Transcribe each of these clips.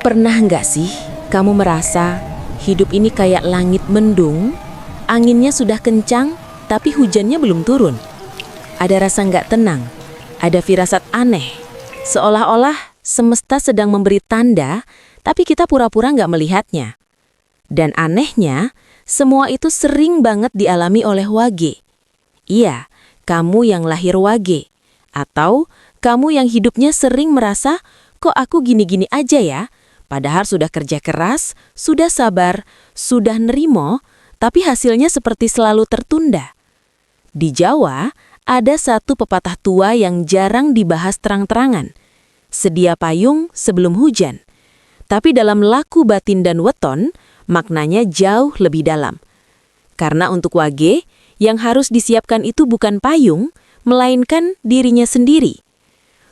Pernah nggak sih kamu merasa hidup ini kayak langit mendung, anginnya sudah kencang, tapi hujannya belum turun? Ada rasa nggak tenang, ada firasat aneh, seolah-olah semesta sedang memberi tanda, tapi kita pura-pura nggak melihatnya. Dan anehnya, semua itu sering banget dialami oleh Wage. Iya, kamu yang lahir Wage. Atau kamu yang hidupnya sering merasa, kok aku gini-gini aja ya? Padahal sudah kerja keras, sudah sabar, sudah nerimo, tapi hasilnya seperti selalu tertunda. Di Jawa, ada satu pepatah tua yang jarang dibahas terang-terangan. Sedia payung sebelum hujan. Tapi dalam laku batin dan weton, maknanya jauh lebih dalam. Karena untuk Wage, yang harus disiapkan itu bukan payung, melainkan dirinya sendiri.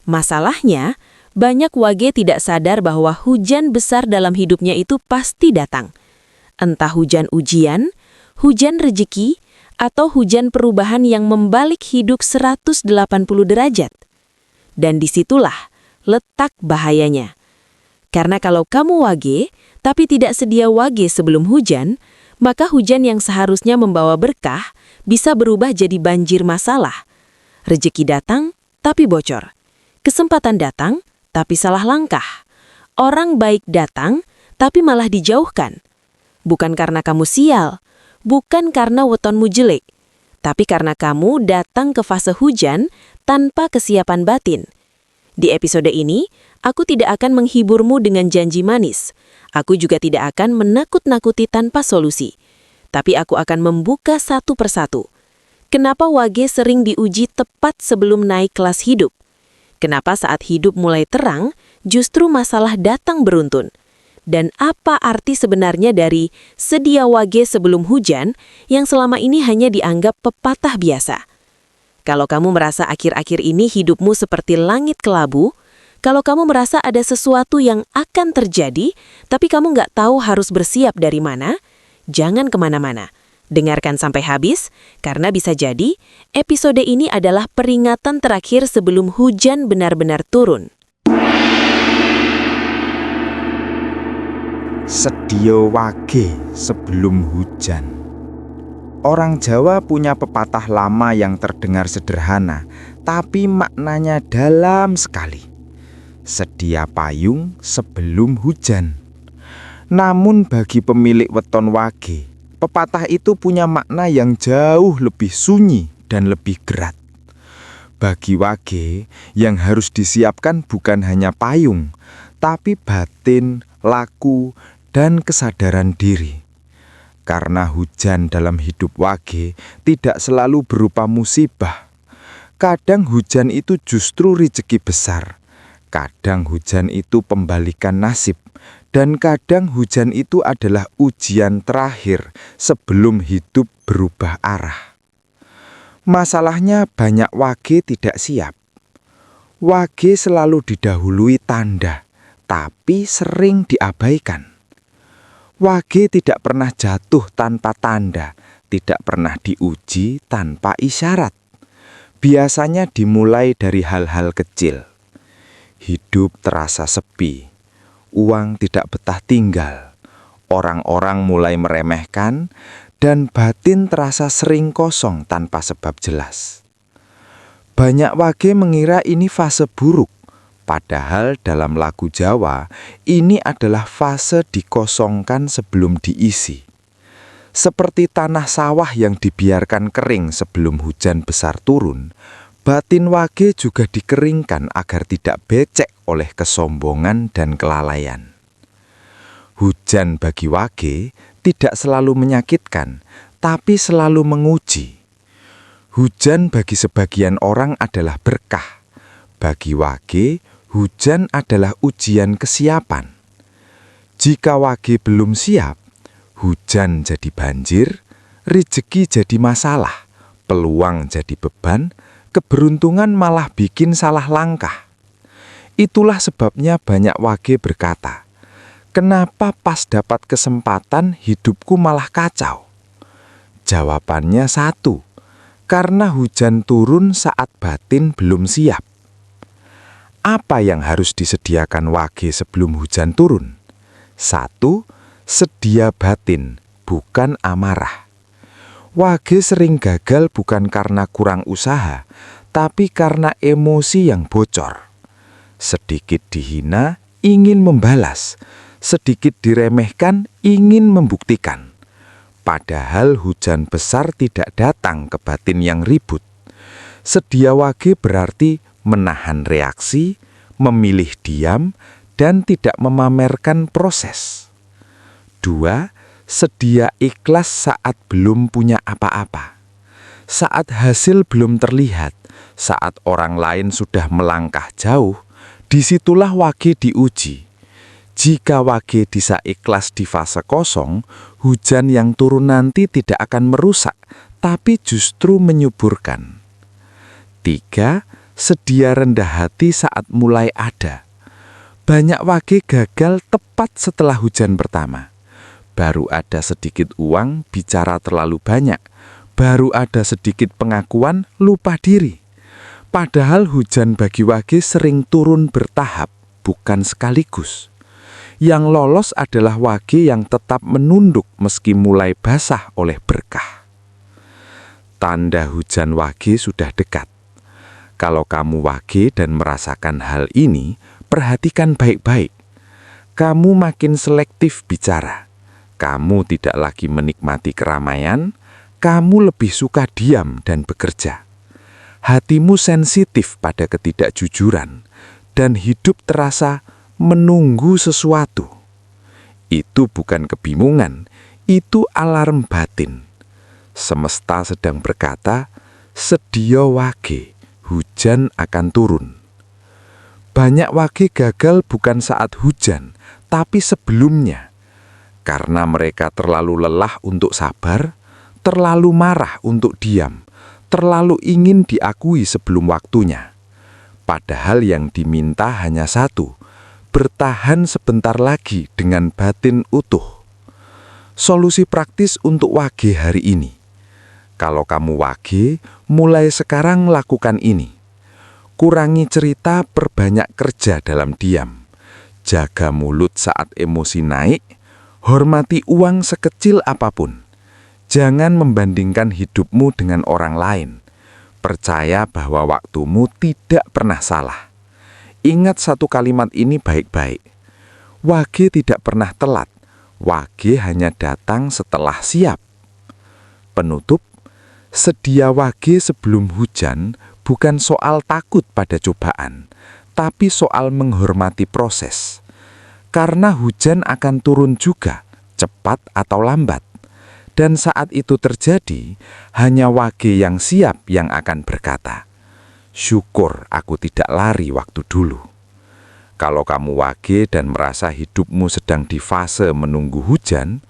Masalahnya, banyak Wage tidak sadar bahwa hujan besar dalam hidupnya itu pasti datang. Entah hujan ujian, hujan rejeki, atau hujan perubahan yang membalik hidup 180 derajat. Dan disitulah letak bahayanya. Karena kalau kamu Wage, tapi tidak sedia Wage sebelum hujan, maka hujan yang seharusnya membawa berkah bisa berubah jadi banjir masalah. Rejeki datang, tapi bocor. Kesempatan datang, tapi salah langkah. Orang baik datang, tapi malah dijauhkan. Bukan karena kamu sial, bukan karena wetonmu jelek, tapi karena kamu datang ke fase hujan tanpa kesiapan batin. Di episode ini, aku tidak akan menghiburmu dengan janji manis. Aku juga tidak akan menakut-nakuti tanpa solusi. Tapi aku akan membuka satu persatu. Kenapa Wage sering diuji tepat sebelum naik kelas hidup? Kenapa saat hidup mulai terang, justru masalah datang beruntun? Dan apa arti sebenarnya dari sedia Wage sebelum hujan yang selama ini hanya dianggap pepatah biasa? Kalau kamu merasa akhir-akhir ini hidupmu seperti langit kelabu, kalau kamu merasa ada sesuatu yang akan terjadi, tapi kamu nggak tahu harus bersiap dari mana, jangan kemana-mana. Dengarkan sampai habis, karena bisa jadi episode ini adalah peringatan terakhir sebelum hujan benar-benar turun. Sedia Wage sebelum hujan. Orang Jawa punya pepatah lama yang terdengar sederhana, tapi maknanya dalam sekali. Sedia payung sebelum hujan. Namun bagi pemilik weton Wage, pepatah itu punya makna yang jauh lebih sunyi dan lebih gerat. Bagi Wage, yang harus disiapkan bukan hanya payung, tapi batin, laku, dan kesadaran diri. Karena hujan dalam hidup Wage tidak selalu berupa musibah. Kadang hujan itu justru rezeki besar. Kadang hujan itu pembalikan nasib. Dan kadang hujan itu adalah ujian terakhir sebelum hidup berubah arah. Masalahnya banyak Wage tidak siap. Wage selalu didahului tanda, tapi sering diabaikan. Wage tidak pernah jatuh tanpa tanda, tidak pernah diuji tanpa isyarat. Biasanya dimulai dari hal-hal kecil. Hidup terasa sepi. Uang tidak betah tinggal, orang-orang mulai meremehkan, dan batin terasa sering kosong tanpa sebab jelas. Banyak Wage mengira ini fase buruk, padahal dalam lagu Jawa, ini adalah fase dikosongkan sebelum diisi. Seperti tanah sawah yang dibiarkan kering sebelum hujan besar turun, batin Wage juga dikeringkan agar tidak becek oleh kesombongan dan kelalaian. Hujan bagi Wage tidak selalu menyakitkan, tapi selalu menguji. Hujan bagi sebagian orang adalah berkah. Bagi Wage, hujan adalah ujian kesiapan. Jika Wage belum siap, hujan jadi banjir, rezeki jadi masalah, peluang jadi beban, keberuntungan malah bikin salah langkah. Itulah sebabnya banyak Wage berkata, "Kenapa pas dapat kesempatan hidupku malah kacau?" Jawabannya satu, karena hujan turun saat batin belum siap. Apa yang harus disediakan Wage sebelum hujan turun? 1. Sedia batin, bukan amarah. Wage sering gagal bukan karena kurang usaha, tapi karena emosi yang bocor. Sedikit dihina, ingin membalas. Sedikit diremehkan, ingin membuktikan. Padahal hujan besar tidak datang ke batin yang ribut. Sedia wage berarti menahan reaksi, memilih diam, dan tidak memamerkan proses. 2. Sedia ikhlas saat belum punya apa-apa. Saat hasil belum terlihat, saat orang lain sudah melangkah jauh, disitulah wage diuji. Jika wage bisa ikhlas di fase kosong, hujan yang turun nanti tidak akan merusak, tapi justru menyuburkan. 3. Sedia rendah hati saat mulai ada. Banyak wage gagal tepat setelah hujan pertama. Baru ada sedikit uang, bicara terlalu banyak. Baru ada sedikit pengakuan, lupa diri. Padahal hujan bagi wage sering turun bertahap, bukan sekaligus. Yang lolos adalah wage yang tetap menunduk meski mulai basah oleh berkah. Tanda hujan wage sudah dekat. Kalau kamu wage dan merasakan hal ini, perhatikan baik-baik. Kamu makin selektif bicara. Kamu tidak lagi menikmati keramaian, kamu lebih suka diam dan bekerja. Hatimu sensitif pada ketidakjujuran, dan hidup terasa menunggu sesuatu. Itu bukan kebingungan, itu alarm batin. Semesta sedang berkata, sedia wage, hujan akan turun. Banyak wage gagal bukan saat hujan, tapi sebelumnya. Karena mereka terlalu lelah untuk sabar, terlalu marah untuk diam, terlalu ingin diakui sebelum waktunya. Padahal yang diminta hanya satu, bertahan sebentar lagi dengan batin utuh. Solusi praktis untuk wage hari ini. Kalau kamu wage, mulai sekarang lakukan ini. Kurangi cerita, perbanyak kerja dalam diam. Jaga mulut saat emosi naik, hormati uang sekecil apapun. Jangan membandingkan hidupmu dengan orang lain. Percaya bahwa waktumu tidak pernah salah. Ingat satu kalimat ini baik-baik. Wage tidak pernah telat. Wage hanya datang setelah siap. Penutup, sedia wage sebelum hujan bukan soal takut pada cobaan, tapi soal menghormati proses. Karena hujan akan turun juga, cepat atau lambat. Dan saat itu terjadi, hanya wage yang siap yang akan berkata, syukur aku tidak lari waktu dulu. Kalau kamu wage dan merasa hidupmu sedang di fase menunggu hujan,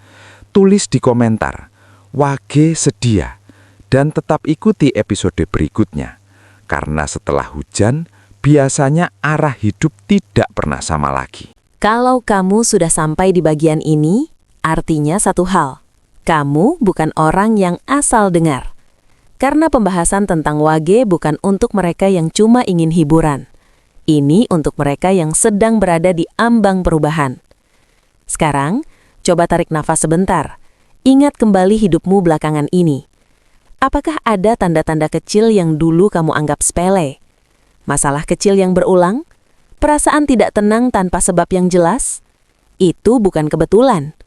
tulis di komentar, wage sedia, dan tetap ikuti episode berikutnya. Karena setelah hujan, biasanya arah hidup tidak pernah sama lagi. Kalau kamu sudah sampai di bagian ini, artinya satu hal. Kamu bukan orang yang asal dengar. Karena pembahasan tentang wage bukan untuk mereka yang cuma ingin hiburan. Ini untuk mereka yang sedang berada di ambang perubahan. Sekarang, coba tarik nafas sebentar. Ingat kembali hidupmu belakangan ini. Apakah ada tanda-tanda kecil yang dulu kamu anggap sepele? Masalah kecil yang berulang? Perasaan tidak tenang tanpa sebab yang jelas? Itu bukan kebetulan.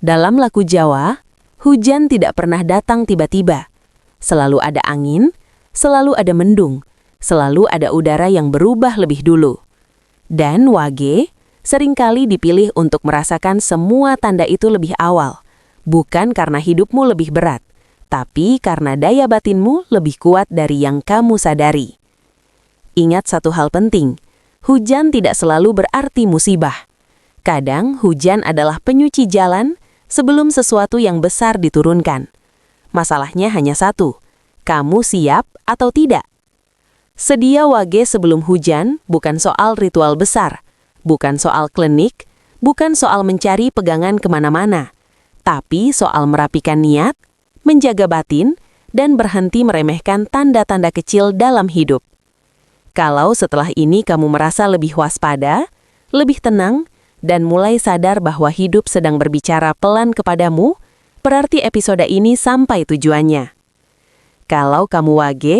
Dalam lagu Jawa, hujan tidak pernah datang tiba-tiba. Selalu ada angin, selalu ada mendung, selalu ada udara yang berubah lebih dulu. Dan wage seringkali dipilih untuk merasakan semua tanda itu lebih awal, bukan karena hidupmu lebih berat, tapi karena daya batinmu lebih kuat dari yang kamu sadari. Ingat satu hal penting, hujan tidak selalu berarti musibah. Kadang hujan adalah penyuci jalan sebelum sesuatu yang besar diturunkan. Masalahnya hanya satu, kamu siap atau tidak? Sedia wage sebelum hujan bukan soal ritual besar, bukan soal klinik, bukan soal mencari pegangan kemana-mana, tapi soal merapikan niat, menjaga batin, dan berhenti meremehkan tanda-tanda kecil dalam hidup. Kalau setelah ini kamu merasa lebih waspada, lebih tenang, dan mulai sadar bahwa hidup sedang berbicara pelan kepadamu, berarti episode ini sampai tujuannya. Kalau kamu wage,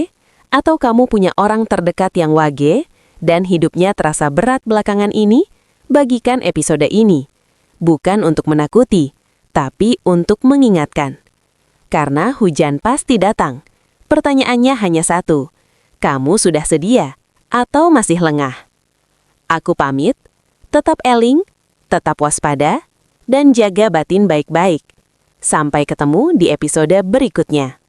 atau kamu punya orang terdekat yang wage, dan hidupnya terasa berat belakangan ini, bagikan episode ini. Bukan untuk menakuti, tapi untuk mengingatkan. Karena hujan pasti datang. Pertanyaannya hanya satu, kamu sudah sedia atau masih lengah? Aku pamit, tetap eling, tetap waspada, dan jaga batin baik-baik. Sampai ketemu di episode berikutnya.